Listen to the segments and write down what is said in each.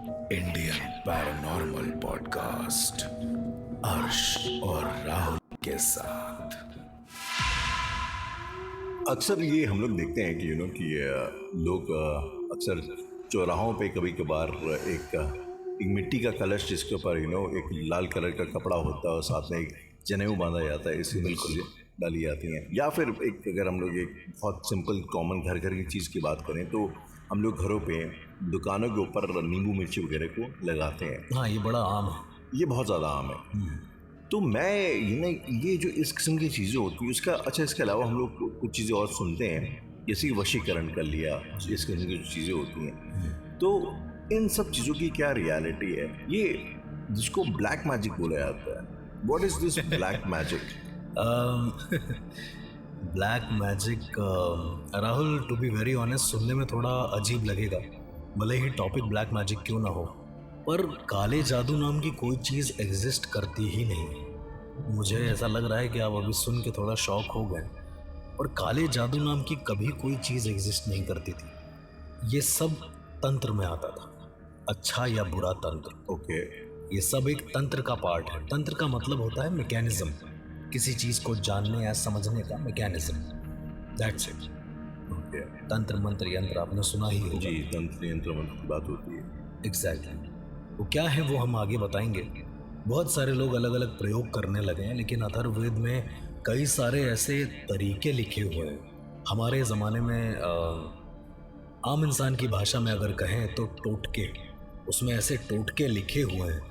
Indian paranormal podcast अर्श और राहुल के साथ। अक्सर ये हम लोग देखते हैं कि लोग अक्सर चौराहों पे कभी कभार एक मिट्टी का कलश जिसके ऊपर एक लाल कलर का कपड़ा होता है और साथ में एक जनेऊ बांधा जाता है, इसकी बिल्कुल डाली जाती हैं। या फिर एक अगर हम लोग एक बहुत सिंपल कॉमन घर की चीज़ की बात करें तो हम लोग घरों पे दुकानों के ऊपर नींबू मिर्ची वगैरह को लगाते हैं। हाँ, ये बड़ा आम है। ये बहुत ज़्यादा आम है। तो मैं ये जो इस किस्म की चीज़ें होती हैं उसका इसके अलावा हम लोग कुछ चीज़ें और सुनते हैं, जैसे कि वशीकरण कर लिया, इस किस्म की जो चीज़ें होती हैं। तो इन सब चीज़ों की क्या रियलिटी है, ये जिसको ब्लैक मैजिक बोला जाता है? What is this black magic? Black magic, Rahul, to be very honest, सुनने में थोड़ा अजीब लगेगा, भले ही टॉपिक ब्लैक मैजिक क्यों ना हो, पर काले जादू नाम की कोई चीज़ एग्जिस्ट करती ही नहीं। मुझे ऐसा लग रहा है कि आप अभी सुन के थोड़ा शॉक हो गए, और काले जादू नाम की कभी कोई चीज़ एग्जिस्ट नहीं करती थी। ये सब तंत्र में आता था, अच्छा या बुरा तंत्र। ओके, ये सब एक तंत्र का पार्ट है। तंत्र का मतलब होता है मैकेनिज्म, किसी चीज़ को जानने या समझने का मैकेनिज्म, दैट्स इट। ओके, तंत्र मंत्र यंत्र आपने सुना ही होगा। जी, तंत्र यंत्र मंत्र की बात होती है। एग्जैक्टली। वो क्या है वो हम आगे बताएंगे। बहुत सारे लोग अलग अलग प्रयोग करने लगे हैं, लेकिन अथर्ववेद में कई सारे ऐसे तरीके लिखे हुए हैं। हमारे ज़माने में आम इंसान की भाषा में अगर कहें तो टोटके, उसमें ऐसे टोटके लिखे हुए हैं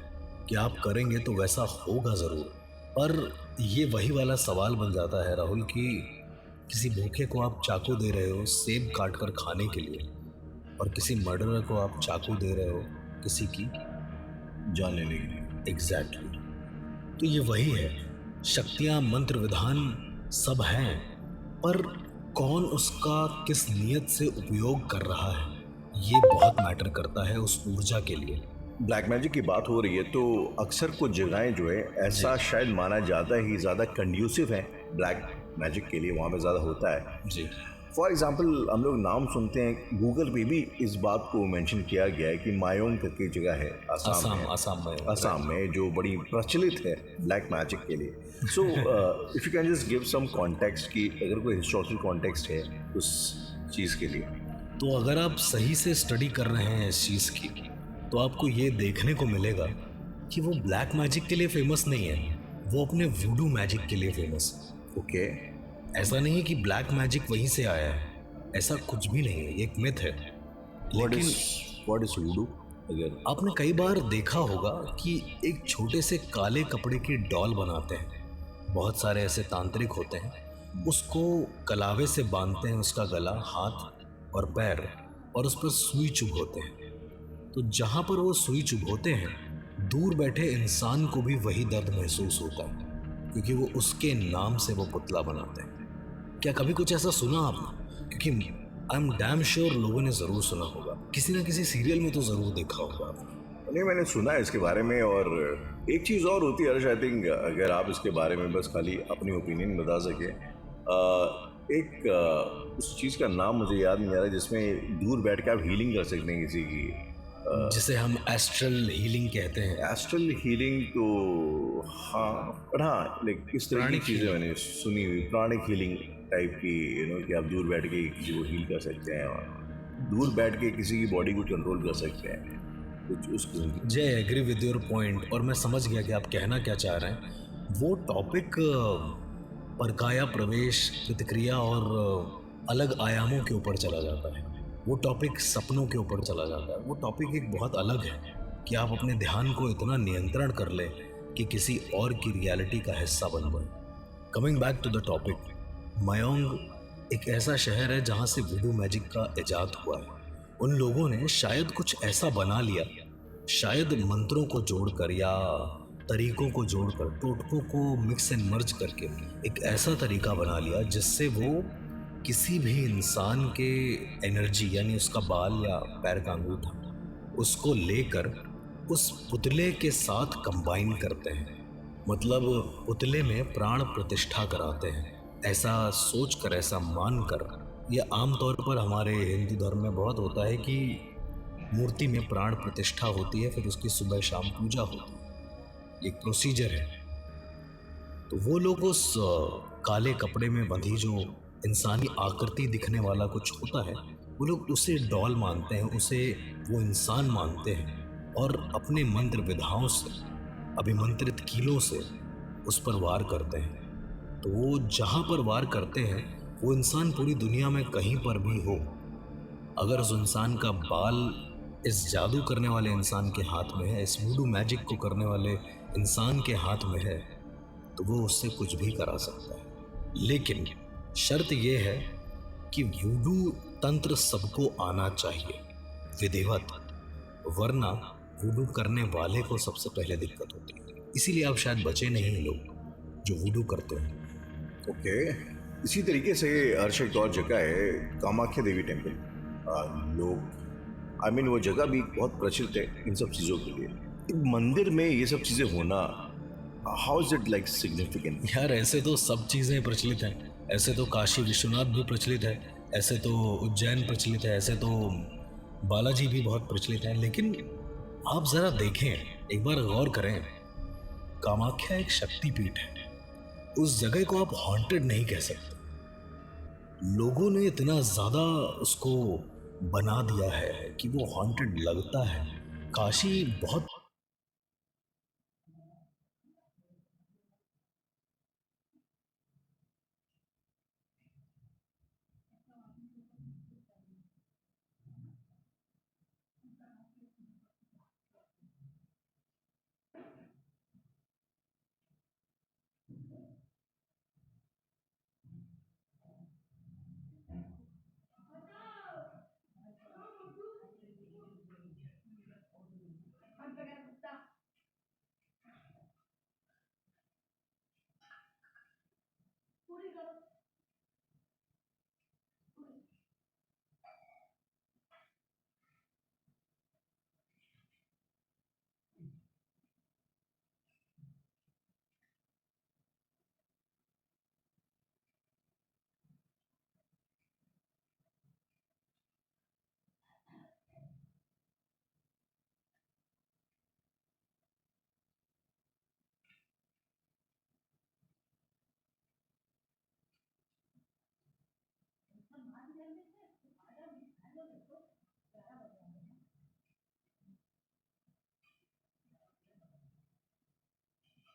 कि आप करेंगे तो वैसा होगा ज़रूर। पर ये वही वाला सवाल बन जाता है राहुल कि किसी भूखे को आप चाकू दे रहे हो सेब काट कर खाने के लिए, और किसी मर्डरर को आप चाकू दे रहे हो किसी की जान लेने के लिए। एग्जैक्टली। तो ये वही है, शक्तियाँ, मंत्र, विधान सब हैं, पर कौन उसका किस नियत से उपयोग कर रहा है, ये बहुत मैटर करता है उस ऊर्जा के लिए। ब्लैक मैजिक की बात हो रही है तो अक्सर कुछ जगहें जो है ऐसा शायद माना जाता ही ज़्यादा कंड्यूसिव है ब्लैक मैजिक के लिए, वहाँ पे ज़्यादा होता है। जी। फॉर एग्जांपल हम लोग नाम सुनते हैं, गूगल पे भी इस बात को मेंशन किया गया है कि मायोंग करके जगह है असम में जो बड़ी प्रचलित है ब्लैक मैजिक के लिए। So if you can just give some context कि अगर कोई हिस्टोरिकल कॉन्टेक्स्ट है उस चीज़ के लिए। तो अगर आप सही से स्टडी कर रहे हैं इस चीज़ की, तो आपको ये देखने को मिलेगा कि वो ब्लैक मैजिक के लिए फेमस नहीं है, वो अपने वुडू मैजिक के लिए फेमस है। ओके, ऐसा नहीं है कि ब्लैक मैजिक वहीं से आया है, ऐसा कुछ भी नहीं है, ये एक मिथ है। लेकिन व्हाट इज वुडू? अगर आपने कई बार देखा होगा कि एक छोटे से काले कपड़े की डॉल बनाते हैं, बहुत सारे ऐसे तांत्रिक होते हैं, उसको कलावे से बांधते हैं, उसका गला, हाथ और पैर, और उस पर सुई चुभोते हैं। तो जहाँ पर वो सुई चुभोते हैं, दूर बैठे इंसान को भी वही दर्द महसूस होता है, क्योंकि वो उसके नाम से वो पुतला बनाते हैं। क्या कभी कुछ ऐसा सुना आपने? क्योंकि आई एम डैम श्योर लोगों ने ज़रूर सुना होगा, किसी ना किसी सीरियल में तो ज़रूर देखा होगा आपने। नहीं, मैंने सुना है इसके बारे में। और एक चीज़ और होती है, आई थिंक अगर आप इसके बारे में बस खाली अपनी ओपिनियन बता सके, उस चीज़ का नाम मुझे याद नहीं आ रहा जिसमें दूर बैठ के आप हीलिंग कर सकते हैं किसी की, जिसे हम एस्ट्रल हीलिंग कहते हैं। एस्ट्रल हीलिंग तो हाँ, पर हाँ, लाइक इस तरह की चीज़ें मैंने सुनी हुई, प्राणिक हीलिंग टाइप की, कि आप दूर बैठ के किसी को हील कर सकते हैं और दूर बैठ के किसी की बॉडी को कंट्रोल कर सकते हैं, कुछ उस किस्म की। जय एग्री विद योर पॉइंट, और मैं समझ गया कि आप कहना क्या चाह रहे हैं। वो टॉपिक परकाया प्रवेश, प्रतिक्रिया और अलग आयामों के ऊपर चला जाता है, वो टॉपिक सपनों के ऊपर चला जाता है, वो टॉपिक एक बहुत अलग है कि आप अपने ध्यान को इतना नियंत्रण कर लें कि किसी और की रियलिटी का हिस्सा बन पाए। Coming back to the topic, Mayong एक ऐसा शहर है जहाँ से वुडू मैजिक का इजाद हुआ है। उन लोगों ने शायद कुछ ऐसा बना लिया, शायद मंत्रों को जोड़कर या तरीकों को जोड़कर, टोटकों को मिक्स एंड मर्ज करके एक ऐसा तरीका बना लिया जिससे वो किसी भी इंसान के एनर्जी, यानी उसका बाल या पैर का अंगूठा, उसको लेकर उस पुतले के साथ कंबाइन करते हैं, मतलब पुतले में प्राण प्रतिष्ठा कराते हैं। ऐसा सोचकर, ऐसा मानकर, यह आमतौर पर हमारे हिंदू धर्म में बहुत होता है कि मूर्ति में प्राण प्रतिष्ठा होती है, फिर उसकी सुबह शाम पूजा होती है, एक प्रोसीजर है। तो वो लोग उस काले कपड़े में बंधी जो इंसानी आकृति दिखने वाला कुछ होता है, वो लोग उसे डॉल मानते हैं, उसे वो इंसान मानते हैं और अपने मंत्र विधाओं से, अभिमंत्रित कीलों से उस पर वार करते हैं। तो वो जहाँ पर वार करते हैं वो इंसान पूरी दुनिया में कहीं पर भी हो, अगर उस इंसान का बाल इस जादू करने वाले इंसान के हाथ में है, इस वुडू मैजिक को करने वाले इंसान के हाथ में है, तो वो उससे कुछ भी करा सकता है। लेकिन शर्त ये है कि वुडू तंत्र सबको आना चाहिए विधिवत, वरना वुडू करने वाले को सबसे पहले दिक्कत होती है। इसीलिए आप शायद बचे नहीं लोग जो वुडू करते हैं। ओके, इसी तरीके से हर्ष एक और जगह है कामाख्या देवी टेम्पल। लोग वो जगह भी बहुत प्रचलित है इन सब चीज़ों के लिए। एक मंदिर में ये सब चीज़ें होना, how is it like significant? यार ऐसे तो सब चीज़ें प्रचलित हैं, ऐसे तो काशी विश्वनाथ भी प्रचलित है, ऐसे तो उज्जैन प्रचलित है, ऐसे तो बालाजी भी बहुत प्रचलित है। लेकिन आप ज़रा देखें, एक बार गौर करें, कामाख्या एक शक्तिपीठ है, उस जगह को आप हॉन्टेड नहीं कह सकते। लोगों ने इतना ज़्यादा उसको बना दिया है कि वो हॉन्टेड लगता है। काशी बहुत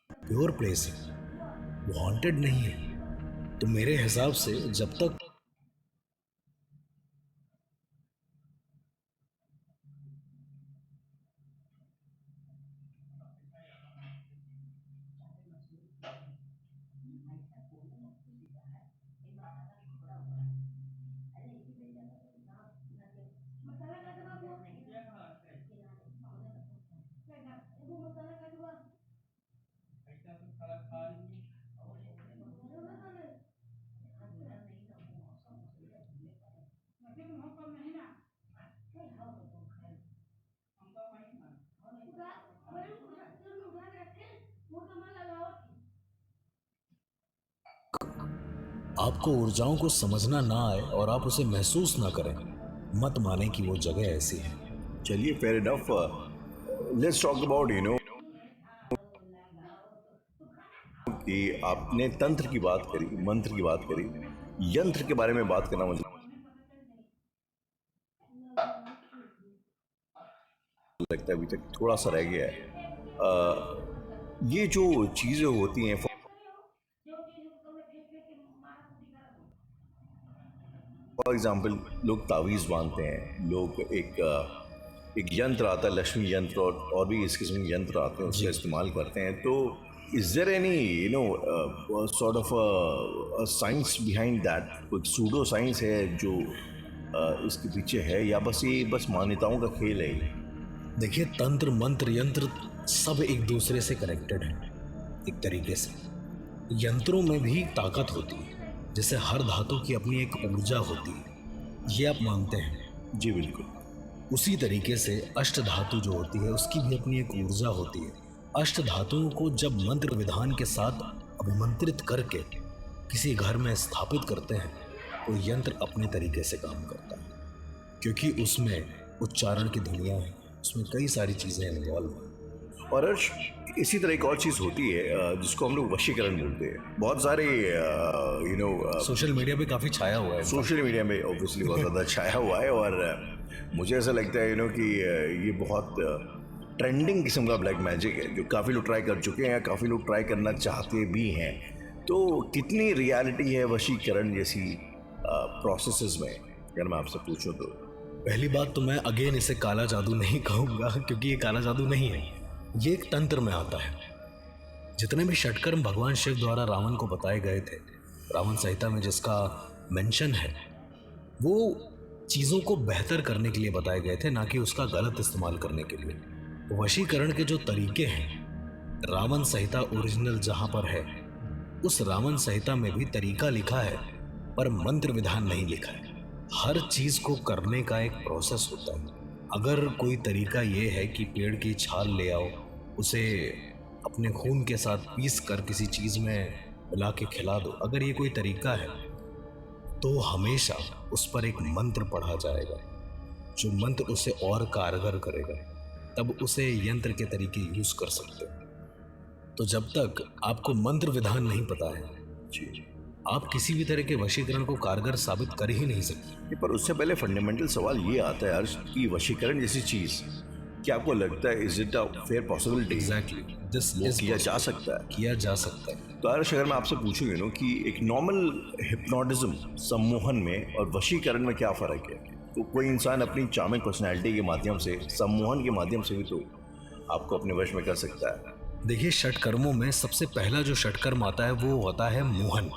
प्योर प्लेस है, वो हॉन्टेड नहीं है। तो मेरे हिसाब से जब तक आपको ऊर्जाओं को समझना ना आए और आप उसे महसूस ना करें, मत माने कि वो जगह ऐसी है। चलिए, fair enough, let's talk about कि आपने तंत्र की बात करी, मंत्र की बात करी, यंत्र के बारे में बात करना मुझे लगता है अभी तक थोड़ा सा रह गया है। ये जो चीज़ें होती हैं, फॉर एग्जाम्पल लोग तावीज़ बांधते हैं, लोग एक यंत्र आता है, लक्ष्मी यंत्र, और भी इस किस्म के यंत्र आते हैं, उसका इस्तेमाल करते हैं। तो is there any sort of science behind that? कोई सूडो साइंस है जो इसके पीछे है, या बस मान्यताओं का खेल है? देखिए, तंत्र मंत्र यंत्र सब एक दूसरे से कनेक्टेड है एक तरीके से। यंत्रों में भी ताकत होती है, जैसे हर धातु की अपनी एक ऊर्जा होती है, ये आप मानते हैं? जी बिल्कुल। उसी तरीके से अष्ट धातु जो होती है उसकी भी अपनी एक ऊर्जा होती है। अष्ट धातुओं को जब मंत्र विधान के साथ अभिमंत्रित करके किसी घर में स्थापित करते हैं तो यंत्र अपने तरीके से काम करता है, क्योंकि उसमें उच्चारण की धुनियाँ हैं, उसमें कई सारी चीज़ें इन्वॉल्व हैं। और अर्श, इसी तरह एक और चीज़ होती है जिसको हम लोग वशीकरण बोलते हैं। बहुत सारे सोशल मीडिया पे काफ़ी छाया हुआ है। सोशल मीडिया में ऑब्वियसली बहुत ज़्यादा छाया हुआ है, और मुझे ऐसा लगता है कि ये बहुत ट्रेंडिंग किस्म का ब्लैक मैजिक है जो काफ़ी लोग ट्राई कर चुके हैं या काफ़ी लोग ट्राई करना चाहते भी हैं। तो कितनी रियलिटी है वशीकरण जैसी प्रोसेसेस में, अगर मैं आपसे पूछूं तो? पहली बात तो मैं अगेन इसे काला जादू नहीं कहूँगा, क्योंकि ये काला जादू नहीं है, ये एक तंत्र में आता है। जितने भी षटकर्म भगवान शिव द्वारा रावण को बताए गए थे, रावण संहिता में जिसका मेंशन है, वो चीज़ों को बेहतर करने के लिए बताए गए थे, ना कि उसका गलत इस्तेमाल करने के लिए। वशीकरण के जो तरीके हैं, रावण संहिता ओरिजिनल जहाँ पर है, उस रावण संहिता में भी तरीका लिखा है, पर मंत्र विधान नहीं लिखा है। हर चीज़ को करने का एक प्रोसेस होता है। अगर कोई तरीका ये है कि पेड़ की छाल ले आओ, उसे अपने खून के साथ पीस कर किसी चीज़ में मिला के खिला दो, अगर ये कोई तरीका है तो हमेशा उस पर एक मंत्र पढ़ा जाएगा, जो मंत्र उसे और कारगर करेगा, तब उसे यंत्र के तरीके यूज़ कर सकते हो। तो जब तक आपको मंत्र विधान नहीं पता है जी, आप किसी भी तरह के वशीकरण को कारगर साबित कर ही नहीं सकते। पर उससे पहले फंडामेंटल सवाल ये आता है अर्श कि वशीकरण जैसी चीज़, क्या आपको लगता है is it a fair possibility? Exactly, this वो किया जा सकता है? किया जा सकता है। तो अर्श, अगर मैं आपसे पूछूँ कि एक नॉर्मल हिप्नोटिज्म सम्मोहन में और वशीकरण में क्या फ़र्क है? तो कोई इंसान अपनी चार्मिंग पर्सनैलिटी के माध्यम से, सम्मोहन के माध्यम से भी तो आपको अपने वश में कर सकता है। देखिए, षटकर्मों में सबसे पहला जो षटकर्म आता है वो होता है मोहन।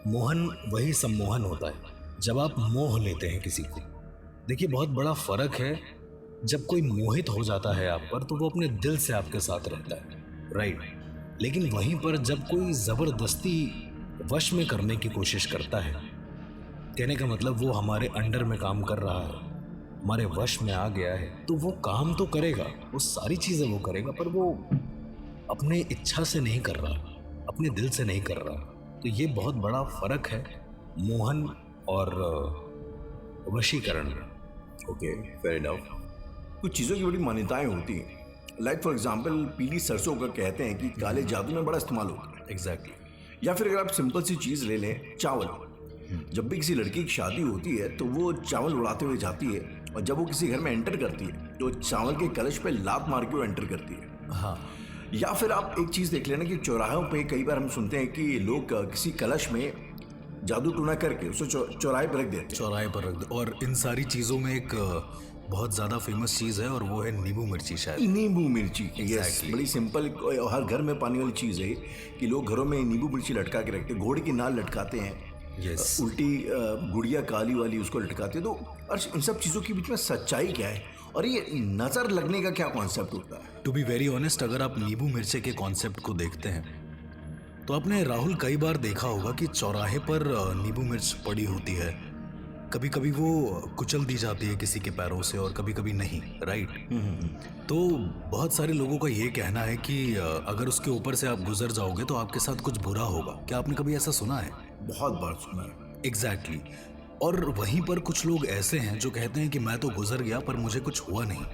मोहन वही सम्मोहन होता है जब आप मोह लेते हैं किसी को। देखिए, बहुत बड़ा फर्क है, जब कोई मोहित हो जाता है आप पर तो वो अपने दिल से आपके साथ रहता है, राइट। लेकिन वहीं पर जब कोई ज़बरदस्ती वश में करने की कोशिश करता है, कहने का मतलब वो हमारे अंडर में काम कर रहा है, हमारे वश में आ गया है, तो वो काम तो करेगा, वो सारी चीज़ें वो करेगा, पर वो अपने इच्छा से नहीं कर रहा, अपने दिल से नहीं कर रहा। तो ये बहुत बड़ा फर्क है मोहन और वशीकरण में। Okay, fair enough. कुछ चीज़ों की बड़ी मान्यताएं होती हैं, लाइक फॉर एग्जांपल पीली सरसों का कहते हैं कि काले जादू में बड़ा इस्तेमाल होता है। एग्जैक्टली। या फिर अगर आप सिंपल सी चीज़ ले लें, चावल। जब भी किसी लड़की की शादी होती है तो वो चावल उड़ाते हुए जाती है, और जब वो किसी घर में एंटर करती है तो चावल के कलश पे लात मार के वो एंटर करती है। हाँ। या फिर आप एक चीज़ देख लेना कि चौराहों पे कई बार हम सुनते हैं कि लोग किसी कलश में जादू टूना करके उसे चौराहे पर रख देते हैं। चौराहे पर रख दो। और इन सारी चीज़ों में एक बहुत ज़्यादा फेमस चीज़ है, और वो है नींबू मिर्ची। शायद नींबू मिर्ची, यस, Exactly. बड़ी सिंपल, हर घर में पाने वाली चीज़ है कि लोग घरों में नींबू मिर्ची लटका के रखते हैं, घोड़े की नाल लटकाते हैं, यस। उल्टी गुड़िया काली वाली उसको लटकाते हैं। तो अर्श, इन सब चीज़ों के बीच में सच्चाई क्या है, और ये नज़र लगने का क्या कॉन्सेप्ट होता है? टू बी वेरी ऑनेस्ट, अगर आप नींबू मिर्चे के कॉन्सेप्ट को देखते हैं तो आपने राहुल कई बार देखा होगा कि चौराहे पर नींबू मिर्च पड़ी होती है। कभी कभी वो कुचल दी जाती है किसी के पैरों से, और कभी कभी नहीं, राइट। तो बहुत सारे लोगों का ये कहना है कि अगर उसके ऊपर से आप गुजर जाओगे तो आपके साथ कुछ बुरा होगा। क्या आपने कभी ऐसा सुना है? बहुत बार सुना है। एग्जैक्टली। और वहीं पर कुछ लोग ऐसे हैं जो कहते हैं कि मैं तो गुजर गया पर मुझे कुछ हुआ नहीं।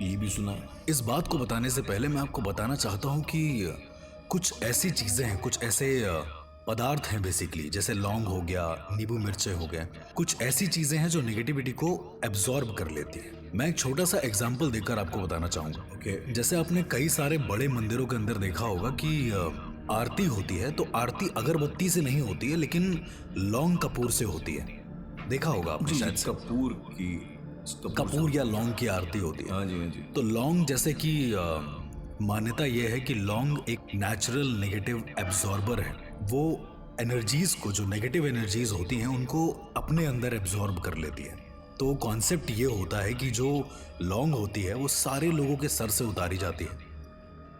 ये भी सुना है। इस बात को बताने से पहले मैं आपको बताना चाहता हूँ कि कुछ ऐसी चीज़ें हैं, कुछ ऐसे पदार्थ हैं बेसिकली, जैसे लौंग हो गया, नींबू मिर्चे हो गए, कुछ ऐसी चीज़ें हैं जो नेगेटिविटी को एब्जॉर्ब कर लेती है। मैं एक छोटा सा एग्जाम्पल देकर आपको बताना चाहूँगा। ओके। जैसे आपने कई सारे बड़े मंदिरों के अंदर देखा होगा कि आरती होती है, तो आरती अगरबत्ती से नहीं होती है लेकिन लौंग कपूर से होती है। देखा होगा आपने शायद। कपूर या लौंग की आरती होती है। हाँ जी, हाँ जी। तो लौंग, जैसे कि मान्यता यह है कि लौंग एक नेचुरल नेगेटिव एब्जॉर्बर है। वो एनर्जीज को, जो नेगेटिव एनर्जीज होती हैं, उनको अपने अंदर एब्जॉर्ब कर लेती है। तो कॉन्सेप्ट ये होता है कि जो लौंग होती है वो सारे लोगों के सर से उतारी जाती है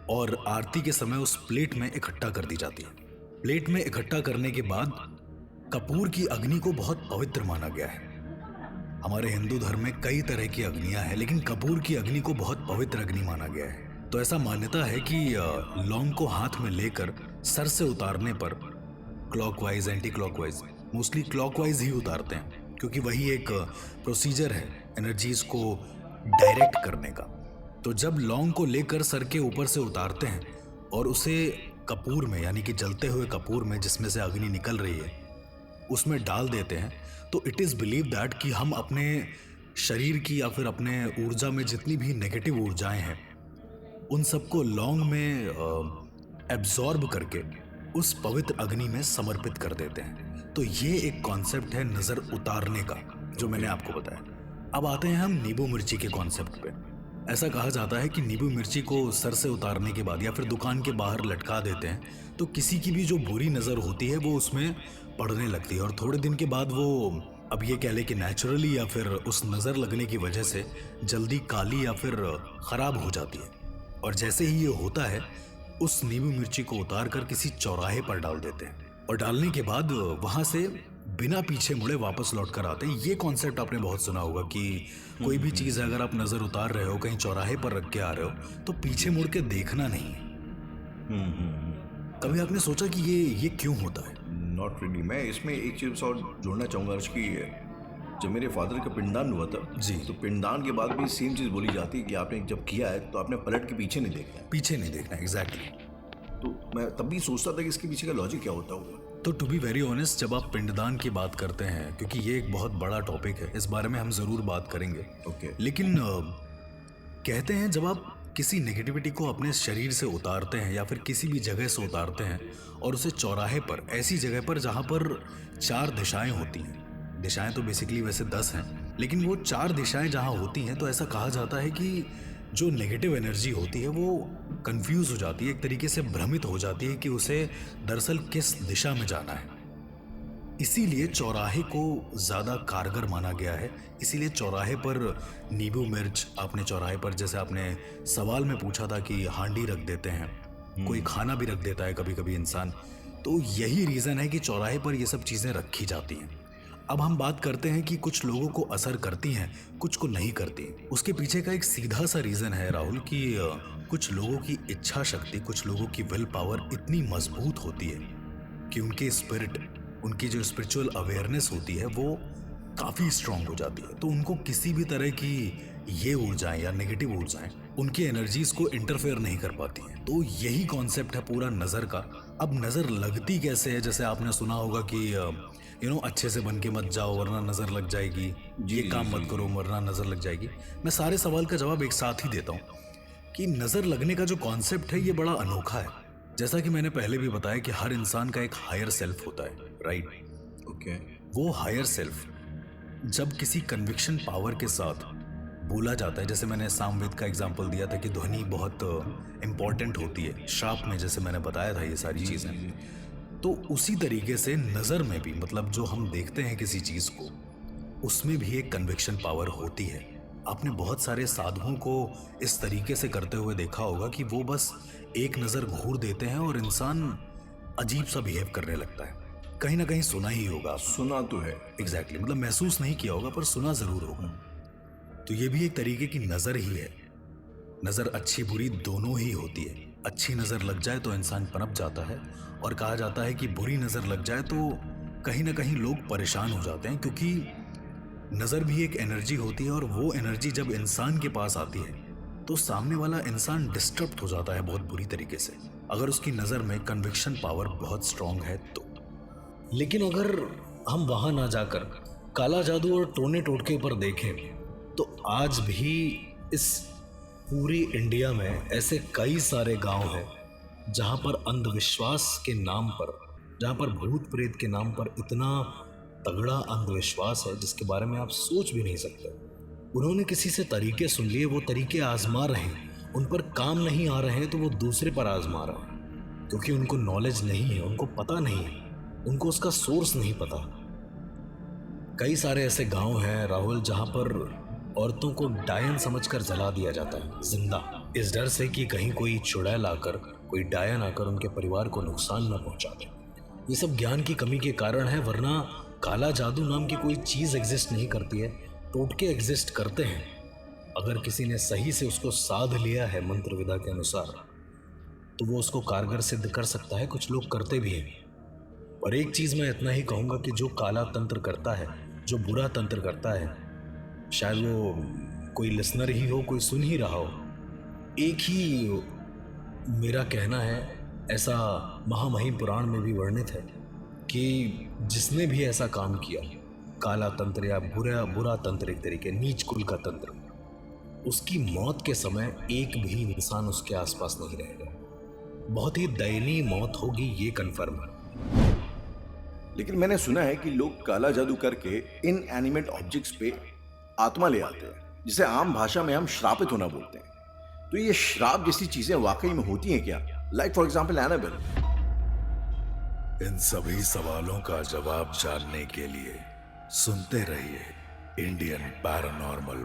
और आरती के समय उस प्लेट में इकट्ठा कर दी जाती है। प्लेट में इकट्ठा करने के बाद कपूर की अग्नि को बहुत पवित्र माना गया है। हमारे हिंदू धर्म में कई तरह की अग्नियां हैं, लेकिन कपूर की अग्नि को बहुत पवित्र अग्नि माना गया है। तो ऐसा मान्यता है कि लौंग को हाथ में लेकर सर से उतारने पर clockwise, anti clockwise, mostly clockwise ही उतारते हैं, क्योंकि वही एक प्रोसीजर है एनर्जीज को डायरेक्ट करने का। तो जब लौंग को लेकर सर के ऊपर से उतारते हैं और उसे कपूर में, यानी कि जलते हुए कपूर में जिसमें से अग्नि निकल रही है, उसमें डाल देते हैं, तो इट इज़ बिलीव दैट कि हम अपने शरीर की या फिर अपने ऊर्जा में जितनी भी नेगेटिव ऊर्जाएं हैं उन सबको लौंग में एब्जॉर्ब करके उस पवित्र अग्नि में समर्पित कर देते हैं। तो ये एक कॉन्सेप्ट है नज़र उतारने का जो मैंने आपको बताया। अब आते हैं हम नींबू मिर्ची के कॉन्सेप्ट पे। ऐसा कहा जाता है कि नींबू मिर्ची को सर से उतारने के बाद या फिर दुकान के बाहर लटका देते हैं तो किसी की भी जो बुरी नज़र होती है वो उसमें पड़ने लगती है और थोड़े दिन के बाद वो, अब ये कह ले कि नेचुरली या फिर उस नज़र लगने की वजह से जल्दी काली या फिर ख़राब हो जाती है। और जैसे ही ये होता है उस नींबू मिर्ची को उतार कर किसी चौराहे पर डाल देते हैं और डालने के बाद वहाँ से बिना पीछे मुड़े वापस लौट कर आते हैं। ये कॉन्सेप्ट आपने बहुत सुना होगा कि कोई भी चीज़ अगर आप नज़र उतार रहे हो, कहीं चौराहे पर रख के आ रहे हो, तो पीछे मुड़ के देखना नहीं है। कभी आपने सोचा कि ये क्यों होता है? Not really. मैं इसमें एक चीज़ और जोड़ना चाहूँगा अर्श की, जब मेरे फादर का पिंडदान हुआ था जी, तो पिंडदान के बाद भी सेम चीज़ बोली जाती है कि आपने जब किया है तो आपने पलट के पीछे नहीं देखना है। पीछे नहीं देखना, एग्जैक्टली। तो मैं तब भी सोचता था कि इसके पीछे का लॉजिक क्या होता होगा। तो टू बी वेरी ऑनेस्ट, जब आप पिंडदान की बात करते हैं, क्योंकि ये एक बहुत बड़ा टॉपिक है, इस बारे में हम ज़रूर बात करेंगे। ओके। लेकिन कहते हैं जब आप किसी नेगेटिविटी को अपने शरीर से उतारते हैं या फिर किसी भी जगह से उतारते हैं और उसे चौराहे पर, ऐसी जगह पर जहाँ पर 4 दिशाएं होती हैं, दिशाएं तो बेसिकली वैसे 10 हैं, लेकिन वो 4 दिशाएं जहाँ होती हैं तो ऐसा कहा जाता है कि जो नेगेटिव एनर्जी होती है वो कंफ्यूज हो जाती है, एक तरीके से भ्रमित हो जाती है कि उसे दरअसल किस दिशा में जाना है। इसीलिए चौराहे को ज़्यादा कारगर माना गया है। इसीलिए चौराहे पर नींबू मिर्च, आपने चौराहे पर, जैसे आपने सवाल में पूछा था कि हांडी रख देते हैं, कोई खाना भी रख देता है कभी कभी इंसान, तो यही रीज़न है कि चौराहे पर ये सब चीज़ें रखी जाती हैं। अब हम बात करते हैं कि कुछ लोगों को असर करती हैं, कुछ को नहीं करती। उसके पीछे का एक सीधा सा रीज़न है राहुल कि कुछ लोगों की इच्छा शक्ति, कुछ लोगों की विल पावर इतनी मजबूत होती है कि उनके स्पिरिट, उनकी जो स्पिरिचुअल अवेयरनेस होती है वो काफ़ी स्ट्रांग हो जाती है। तो उनको किसी भी तरह की ये ऊर्जाएं या नेगेटिव ऊर्जाएं उनकी एनर्जीज को इंटरफेयर नहीं कर पाती हैं। तो यही कॉन्सेप्ट है पूरा नज़र का। अब नज़र लगती कैसे है? जैसे आपने सुना होगा कि अच्छे से बन के मत जाओ वरना नज़र लग जाएगी, ये काम मत करो वरना नज़र लग जाएगी। मैं सारे सवाल का जवाब एक साथ ही देता हूँ कि नज़र लगने का जो कॉन्सेप्ट है ये बड़ा अनोखा है। जैसा कि मैंने पहले भी बताया कि हर इंसान का एक हायर सेल्फ होता है, राइट? ओके। वो हायर सेल्फ जब किसी कन्विक्शन पावर के साथ बोला जाता है, जैसे मैंने सामवेद का एग्जांपल दिया था कि ध्वनि बहुत इम्पॉर्टेंट होती है श्राप में, जैसे मैंने बताया था ये सारी चीज़ें, तो उसी तरीके से नज़र में भी, मतलब जो हम देखते हैं किसी चीज़ को, उसमें भी एक कन्विक्शन पावर होती है। आपने बहुत सारे साधुओं को इस तरीके से करते हुए देखा होगा कि वो बस एक नज़र घूर देते हैं और इंसान अजीब सा बिहेव करने लगता है। कहीं ना कहीं सुना ही होगा, सुना तो है। एग्जैक्टली, मतलब महसूस नहीं किया होगा पर सुना ज़रूर होगा। तो ये भी एक तरीके की नज़र ही है। नज़र अच्छी बुरी दोनों ही होती है। अच्छी नज़र लग जाए तो इंसान पनप जाता है और कहा जाता है कि बुरी नज़र लग जाए तो कहीं ना कहीं लोग परेशान हो जाते हैं, क्योंकि नज़र भी एक एनर्जी होती है और वो एनर्जी जब इंसान के पास आती है तो सामने वाला इंसान डिस्टर्ब हो जाता है बहुत बुरी तरीके से, अगर उसकी नज़र में कन्विक्शन पावर बहुत स्ट्रांग है तो। लेकिन अगर हम वहाँ ना जाकर काला जादू और टोने टोटके पर देखें तो आज भी इस पूरी इंडिया में ऐसे कई सारे गांव हैं जहां पर अंधविश्वास के नाम पर, जहां पर भूत प्रेत के नाम पर इतना तगड़ा अंधविश्वास है जिसके बारे में आप सोच भी नहीं सकते। उन्होंने किसी से तरीके सुन लिए, वो तरीके आजमा रहे हैं, उन पर काम नहीं आ रहे हैं तो वो दूसरे पर आजमा रहे हैं, क्योंकि उनको नॉलेज नहीं है, उनको पता नहीं है, उनको उसका सोर्स नहीं पता। कई सारे ऐसे गांव हैं राहुल जहां पर औरतों को डायन समझकर जला दिया जाता है जिंदा, इस डर से कि कहीं कोई चुड़ैल आकर, कोई डायन आकर उनके परिवार को नुकसान न पहुंचा दे। ये सब ज्ञान की कमी के कारण है, वरना काला जादू नाम की कोई चीज़ एग्जिस्ट नहीं करती है। टोटके एग्जिस्ट करते हैं, अगर किसी ने सही से उसको साध लिया है मंत्र विधा के अनुसार तो वो उसको कारगर सिद्ध कर सकता है। कुछ लोग करते भी हैं। और एक चीज़ मैं इतना ही कहूँगा कि जो काला तंत्र करता है जो बुरा तंत्र करता है, शायद वो कोई लिसनर ही हो, कोई सुन ही रहा हो, एक ही मेरा कहना है, ऐसा महामहिम पुराण में भी वर्णित है कि जिसने भी ऐसा काम किया, काला तंत्र या बुरा तंत्र, एक तरीके नीच कुल का तंत्र, उसकी मौत के समय एक भी इंसान उसके आसपास नहीं रहेगा। बहुत ही दयनीय मौत होगी, ये कन्फर्म है। लेकिन मैंने सुना है कि लोग काला जादू करके इन एनिमेट ऑब्जेक्ट्स पे आत्मा ले आते हैं, जिसे आम भाषा में हम श्रापित होना बोलते हैं। तो ये श्राप जैसी चीजें वाकई में होती हैं क्या? Like for example Annabelle. इन सभी सवालों का जवाब जानने के लिए सुनते रहिए इंडियन पैरानॉर्मल